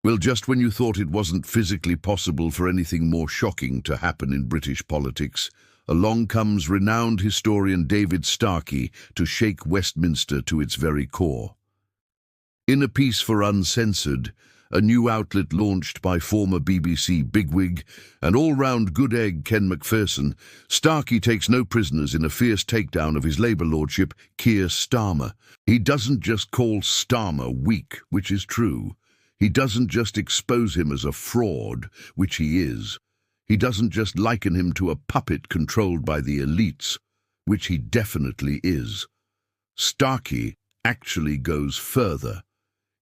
Well, just when you thought it wasn't physically possible for anything more shocking to happen in British politics, along comes renowned historian David Starkey to shake Westminster to its very core. In a piece for Uncensored, a new outlet launched by former BBC bigwig and all-round good egg Ken Macpherson, Starkey takes no prisoners in a fierce takedown of his Labour lordship, Keir Starmer. He doesn't just call Starmer weak, which is true. He doesn't just expose him as a fraud, which he is. He doesn't just liken him to a puppet controlled by the elites, which he definitely is. Starkey actually goes further.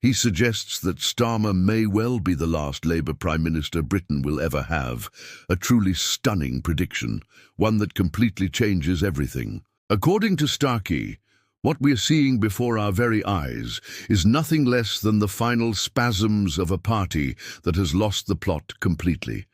He suggests that Starmer may well be the last Labour Prime Minister Britain will ever have, a truly stunning prediction, one that completely changes everything. According to Starkey, what we are seeing before our very eyes is nothing less than the final spasms of a party that has lost the plot completely.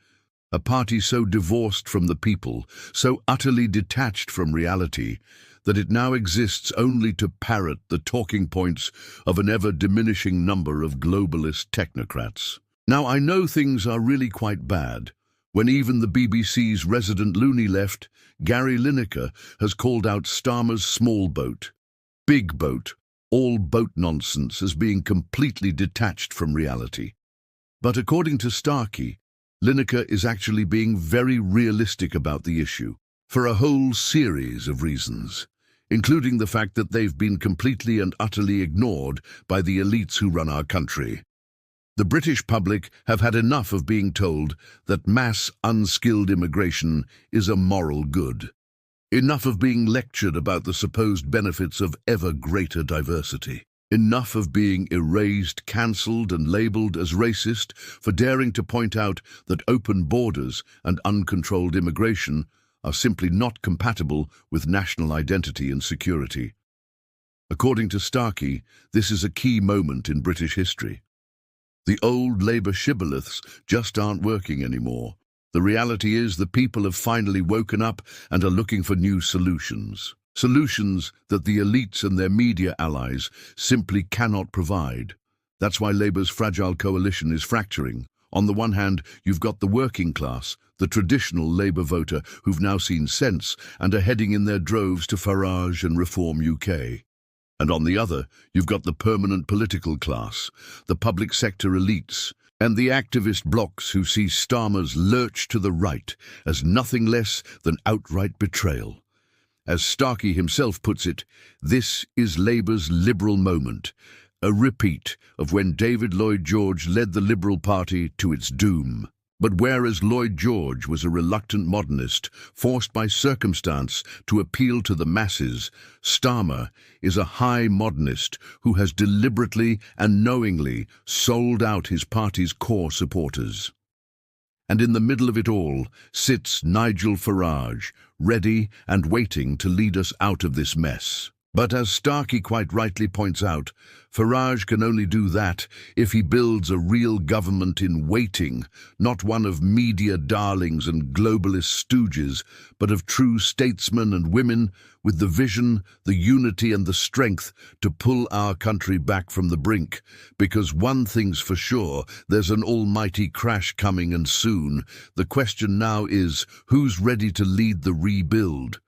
A party so divorced from the people, so utterly detached from reality, that it now exists only to parrot the talking points of an ever-diminishing number of globalist technocrats. Now, I know things are really quite bad. When even the BBC's resident loony left, Gary Lineker, has called out Starmer's small boat, big boat, all boat nonsense as being completely detached from reality. But according to Starkey, Lineker is actually being very realistic about the issue, for a whole series of reasons, including the fact that they've been completely and utterly ignored by the elites who run our country. The British public have had enough of being told that mass unskilled immigration is a moral good. Enough of being lectured about the supposed benefits of ever greater diversity. Enough of being erased, cancelled and labelled as racist for daring to point out that open borders and uncontrolled immigration are simply not compatible with national identity and security. According to Starkey, this is a key moment in British history. The old Labour shibboleths just aren't working anymore. The reality is the people have finally woken up and are looking for new solutions. Solutions that the elites and their media allies simply cannot provide. That's why Labour's fragile coalition is fracturing. On the one hand, you've got the working class, the traditional Labour voter who've now seen sense and are heading in their droves to Farage and Reform UK. And on the other, you've got the permanent political class, the public sector elites, and the activist blocs who see Starmer's lurch to the right as nothing less than outright betrayal. As Starkey himself puts it, this is Labour's liberal moment, a repeat of when David Lloyd George led the Liberal Party to its doom. But whereas Lloyd George was a reluctant modernist, forced by circumstance to appeal to the masses, Starmer is a high modernist who has deliberately and knowingly sold out his party's core supporters. And in the middle of it all sits Nigel Farage, ready and waiting to lead us out of this mess. But as Starkey quite rightly points out, Farage can only do that if he builds a real government in waiting, not one of media darlings and globalist stooges, but of true statesmen and women with the vision, the unity and the strength to pull our country back from the brink. Because one thing's for sure, there's an almighty crash coming and soon. The question now is, who's ready to lead the rebuild?